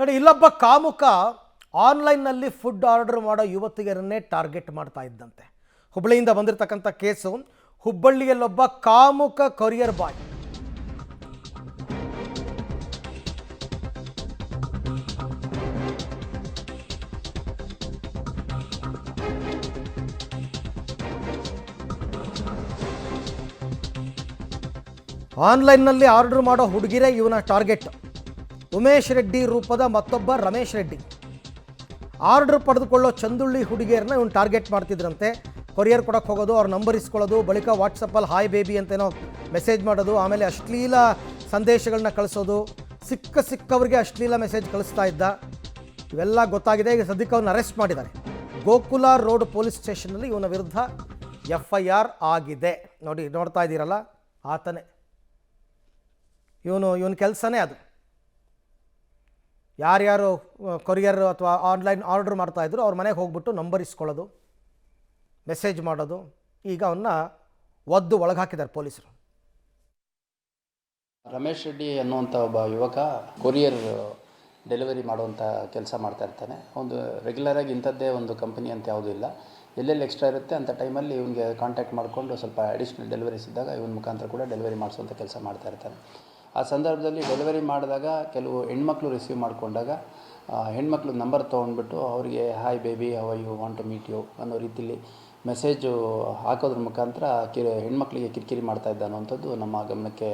ನೋಡಿ, ಇಲ್ಲೊಬ್ಬ ಕಾಮುಕ ಆನ್ಲೈನ್ನಲ್ಲಿ ಫುಡ್ ಆರ್ಡರ್ ಮಾಡೋ ಯುವತಿಯರನ್ನೇ ಟಾರ್ಗೆಟ್ ಮಾಡ್ತಾ ಇದ್ದಂತೆ. ಹುಬ್ಬಳ್ಳಿಯಿಂದ ಬಂದಿರತಕ್ಕಂಥ ಕೇಸು. ಹುಬ್ಬಳ್ಳಿಯಲ್ಲೊಬ್ಬ ಕಾಮುಕ ಕೊರಿಯರ್ ಬಾಯ್ ಆನ್ಲೈನ್ನಲ್ಲಿ ಆರ್ಡರ್ ಮಾಡೋ ಹುಡುಗಿರೇ ಇವನ ಟಾರ್ಗೆಟ್. ಉಮೇಶ್ ರೆಡ್ಡಿ ರೂಪದ ಮತ್ತೊಬ್ಬ ರಮೇಶ್ ರೆಡ್ಡಿ ಆರ್ಡರ್ ಪಡೆದುಕೊಳ್ಳೋ ಚಂದುಳ್ಳಿ ಹುಡುಗಿಯರನ್ನ ಇವನು ಟಾರ್ಗೆಟ್ ಮಾಡ್ತಿದ್ರಂತೆ. ಕೊರಿಯರ್ ಕೊಡೋಕ್ಕೆ ಹೋಗೋದು, ಅವ್ರ ನಂಬರ್ ಇಸ್ಕೊಳ್ಳೋದು, ಬಳಿಕ ವಾಟ್ಸಪ್ಪಲ್ಲಿ ಹಾಯ್ ಬೇಬಿ ಅಂತೇನೋ ಮೆಸೇಜ್ ಮಾಡೋದು, ಆಮೇಲೆ ಅಶ್ಲೀಲ ಸಂದೇಶಗಳನ್ನ ಕಳಿಸೋದು, ಸಿಕ್ಕವರಿಗೆ ಅಶ್ಲೀಲ ಮೆಸೇಜ್ ಕಳಿಸ್ತಾ ಇದ್ದ. ಇವೆಲ್ಲ ಗೊತ್ತಾಗಿದೆ. ಈಗ ಸದ್ಯಕ್ಕೆ ಅವನ್ನ ಅರೆಸ್ಟ್ ಮಾಡಿದ್ದಾರೆ. ಗೋಕುಲ ರೋಡ್ ಪೊಲೀಸ್ ಸ್ಟೇಷನ್ನಲ್ಲಿ ಇವನ ವಿರುದ್ಧ FIR ಆಗಿದೆ. ನೋಡ್ತಾ ಇದ್ದೀರಲ್ಲ, ಆತನೇ ಇವನ ಕೆಲಸನೇ ಅದು. ಯಾರ್ಯಾರು ಕೊರಿಯರ್ ಅಥವಾ ಆನ್ಲೈನ್ ಆರ್ಡರ್ ಮಾಡ್ತಾಯಿದ್ರು ಅವ್ರ ಮನೆಗೆ ಹೋಗ್ಬಿಟ್ಟು ನಂಬರ್ ಇಸ್ಕೊಳ್ಳೋದು, ಮೆಸೇಜ್ ಮಾಡೋದು. ಈಗ ಅವನ್ನ ಒದ್ದು ಒಳಗೆ ಹಾಕಿದ್ದಾರೆ ಪೊಲೀಸರು. ರಮೇಶ್ ರೆಡ್ಡಿ ಅನ್ನುವಂಥ ಒಬ್ಬ ಯುವಕ ಕೊರಿಯರ್ ಡೆಲಿವರಿ ಮಾಡುವಂಥ ಕೆಲಸ ಮಾಡ್ತಾ ಇರ್ತಾನೆ. ಒಂದು ರೆಗ್ಯುಲರಾಗಿ ಇಂಥದ್ದೇ ಒಂದು ಕಂಪನಿ ಅಂತ ಯಾವುದೂ ಇಲ್ಲ. ಎಲ್ಲೆಲ್ಲಿ ಎಕ್ಸ್ಟ್ರಾ ಇರುತ್ತೆ ಅಂಥ ಟೈಮಲ್ಲಿ ಇವನಿಗೆ ಕಾಂಟ್ಯಾಕ್ಟ್ ಮಾಡಿಕೊಂಡು ಸ್ವಲ್ಪ ಅಡಿಷ್ನಲ್ ಡೆಲಿವರೀಸ್ ಇದ್ದಾಗ ಇವನ ಮುಖಾಂತರ ಕೂಡ ಡೆಲಿವರಿ ಮಾಡಿಸುವಂಥ ಕೆಲಸ ಮಾಡ್ತಾ ಇರ್ತಾನೆ. ಆ ಸಂದರ್ಭದಲ್ಲಿ ಡೆಲಿವರಿ ಮಾಡಿದಾಗ ಕೆಲವು ಹೆಣ್ಮಕ್ಳು ರಿಸೀವ್ ಮಾಡಿಕೊಂಡಾಗ ಹೆಣ್ಮಕ್ಳು ನಂಬರ್ ತೊಗೊಂಡ್ಬಿಟ್ಟು ಅವರಿಗೆ hi baby how you want to meet you ಅನ್ನೋ ರೀತಿಯಲ್ಲಿ ಮೆಸೇಜು ಹಾಕೋದ್ರ ಮುಖಾಂತರ ಹೆಣ್ಮಕ್ಳಿಗೆ ಕಿರಿಕಿರಿ ಮಾಡ್ತಾಯಿದ್ದ ಅನ್ನೋವಂಥದ್ದು ನಮ್ಮ ಗಮನಕ್ಕೆ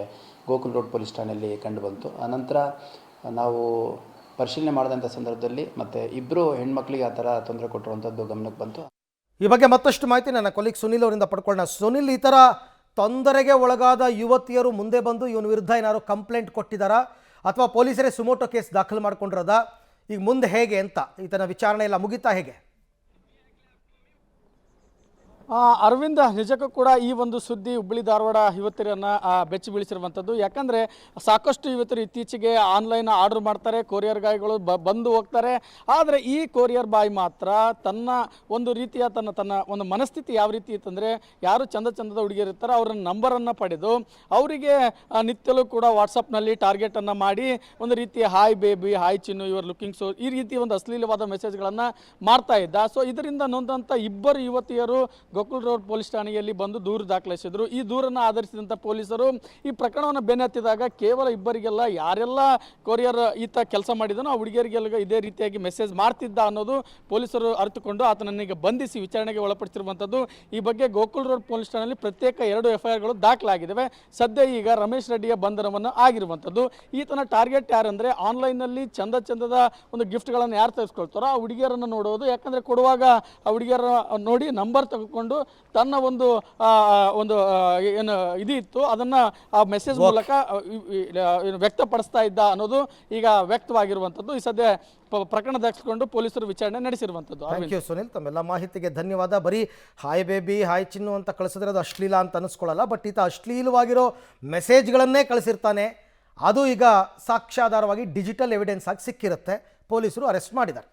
ಗೋಕುಲ್ ರೋಡ್ ಪೊಲೀಸ್ ಠಾಣೆಯಲ್ಲಿ ಕಂಡುಬಂತು. ಆನಂತರ ನಾವು ಪರಿಶೀಲನೆ ಮಾಡಿದಂಥ ಸಂದರ್ಭದಲ್ಲಿ ಮತ್ತು ಇಬ್ಬರು ಹೆಣ್ಮಕ್ಳಿಗೆ ಆ ಥರ ತೊಂದರೆ ಕೊಟ್ಟಿರುವಂಥದ್ದು ಗಮನಕ್ಕೆ ಬಂತು. ಈ ಬಗ್ಗೆ ಮತ್ತಷ್ಟು ಮಾಹಿತಿ ನನ್ನ ಕೊಲೀಗ್ ಸುನಿಲ್ ಅವರಿಂದ ಪಡ್ಕೊಳ್ಳೋಣ. ಸುನಿಲ್, ಈ ಥರ ತೊಂದರೆಗೆ ಒಳಗಾದ ಯುವತಿಯರು ಮುಂದೆ ಬಂದು ಇವನ ವಿರುದ್ಧ ಏನಾದ್ರು ಕಂಪ್ಲೇಂಟ್ ಕೊಟ್ಟಿದ್ದಾರಾ ಅಥವಾ ಪೊಲೀಸರೇ ಸುಮೋಟೋ ಕೇಸ್ ದಾಖಲು ಮಾಡ್ಕೊಂಡಿರೋದ? ಈಗ ಮುಂದೆ ಹೇಗೆ ಅಂತ ಈತನ ವಿಚಾರಣೆ ಎಲ್ಲ ಮುಗಿತಾ ಹೇಗೆ? ಅರವಿಂದ, ನಿಜಕ್ಕೂ ಕೂಡ ಈ ಒಂದು ಸುದ್ದಿ ಹುಬ್ಬಳ್ಳಿ ಧಾರವಾಡ ಯುವತಿಯರನ್ನು ಬೆಚ್ಚಿ ಬೀಳಿಸಿರುವಂಥದ್ದು. ಯಾಕಂದರೆ ಸಾಕಷ್ಟು ಯುವತಿಯರು ಇತ್ತೀಚೆಗೆ ಆನ್ಲೈನ್ ಆರ್ಡರ್ ಮಾಡ್ತಾರೆ, ಕೊರಿಯರ್ ಗಾಯಿಗಳು ಬಂದು ಹೋಗ್ತಾರೆ. ಆದರೆ ಈ ಕೊರಿಯರ್ ಬಾಯ್ ಮಾತ್ರ ತನ್ನ ಒಂದು ರೀತಿಯ ತನ್ನ ಒಂದು ಮನಸ್ಥಿತಿ ಯಾವ ರೀತಿ ಇತ್ತಂದರೆ, ಯಾರು ಚಂದದ ಹುಡುಗಿಯರು ಇರ್ತಾರೆ ಅವರ ನಂಬರನ್ನು ಪಡೆದು ಅವರಿಗೆ ನಿತ್ಯಲೂ ಕೂಡ ವಾಟ್ಸಪ್ನಲ್ಲಿ ಟಾರ್ಗೆಟನ್ನು ಮಾಡಿ ಒಂದು ರೀತಿಯ hi baby, hi Chinnu, your looking so ಈ ರೀತಿ ಒಂದು ಅಶ್ಲೀಲವಾದ ಮೆಸೇಜ್ಗಳನ್ನು ಮಾಡ್ತಾ ಇದ್ದ. ಸೊ ಇದರಿಂದ ನೊಂದಂಥ ಇಬ್ಬರು ಯುವತಿಯರು ಗೋಕುಲ್ ರೋಡ್ ಪೊಲೀಸ್ ಠಾಣೆಯಲ್ಲಿ ಬಂದು ದೂರು ದಾಖಲಿಸಿದರು. ಈ ದೂರನ್ನು ಆಧರಿಸಿದಂಥ ಪೊಲೀಸರು ಈ ಪ್ರಕರಣವನ್ನು ಬೆನ್ನತ್ತಿದಾಗ ಕೇವಲ ಇಬ್ಬರಿಗೆಲ್ಲ ಯಾರೆಲ್ಲ ಕೊರಿಯರ್ ಈತ ಕೆಲಸ ಮಾಡಿದನೋ ಆ ಹುಡುಗಿಯರಿಗೆಲ್ಲ ಇದೇ ರೀತಿಯಾಗಿ ಮೆಸೇಜ್ ಮಾಡ್ತಿದ್ದ ಅನ್ನೋದು ಪೊಲೀಸರು ಅರಿತುಕೊಂಡು ಆತನನ್ನು ಈಗ ಬಂಧಿಸಿ ವಿಚಾರಣೆಗೆ ಒಳಪಡಿಸಿರುವಂಥದ್ದು. ಈ ಬಗ್ಗೆ ಗೋಕುಲ್ ರೋಡ್ ಪೊಲೀಸ್ ಠಾಣೆಯಲ್ಲಿ ಪ್ರತ್ಯೇಕ 2 FIRಗಳು ದಾಖಲಾಗಿದ್ದಾವೆ. ಸದ್ಯ ಈಗ ರಮೇಶ್ ರೆಡ್ಡಿಯ ಬಂಧನವನ್ನು ಆಗಿರುವಂಥದ್ದು. ಈತನ ಟಾರ್ಗೆಟ್ ಯಾರಂದರೆ ಆನ್ಲೈನ್ನಲ್ಲಿ ಚಂದದ ಒಂದು ಗಿಫ್ಟ್ಗಳನ್ನು ಯಾರು ತೆಗೆದುಕೊಳ್ತಾರೋ ಆ ಹುಡುಗಿಯರನ್ನು ನೋಡೋದು. ಯಾಕಂದರೆ ಕೊಡುವಾಗ ಆ ಹುಡುಗಿಯರ ನೋಡಿ ನಂಬರ್ ತೆಗೆದುಕೊಂಡು ತನ್ನ ಒಂದು ಏನು ಇದಿತ್ತು ಅದನ್ನು ಆ ಮೆಸೇಜ್ ಮೂಲಕ ವ್ಯಕ್ತಪಡಿಸ್ತಾ ಇದ್ದ ಅನ್ನೋದು ಈಗ ವ್ಯಕ್ತವಾಗಿರುವಂಥದ್ದು. ಈ ಸದ್ಯ ಪ್ರಕರಣ ದಾಖಲಿಸಿಕೊಂಡು ಪೊಲೀಸರು ವಿಚಾರಣೆ ನಡೆಸಿರುವಂಥದ್ದು. ಥ್ಯಾಂಕ್ ಯು ಸುನಿಲ್, ತಮ್ಮೆಲ್ಲ ಮಾಹಿತಿಗೆ ಧನ್ಯವಾದ. ಬರೀ ಹಾಯ್ ಬೇಬಿ, ಹಾಯ್ ಚಿನ್ನು ಅಂತ ಕಳಿಸಿದ್ರೆ ಅದು ಅಶ್ಲೀಲ ಅಂತ ಅನಿಸ್ಕೊಳ್ಳಲ್ಲ. ಬಟ್ ಈತ ಅಶ್ಲೀಲವಾಗಿರೋ ಮೆಸೇಜ್ಗಳನ್ನೇ ಕಳಿಸಿರ್ತಾನೆ. ಅದು ಈಗ ಸಾಕ್ಷ್ಯಾಧಾರವಾಗಿ ಡಿಜಿಟಲ್ ಎವಿಡೆನ್ಸ್ ಆಗಿ ಸಿಕ್ಕಿರುತ್ತೆ. ಪೊಲೀಸರು ಅರೆಸ್ಟ್ ಮಾಡಿದ್ದಾರೆ.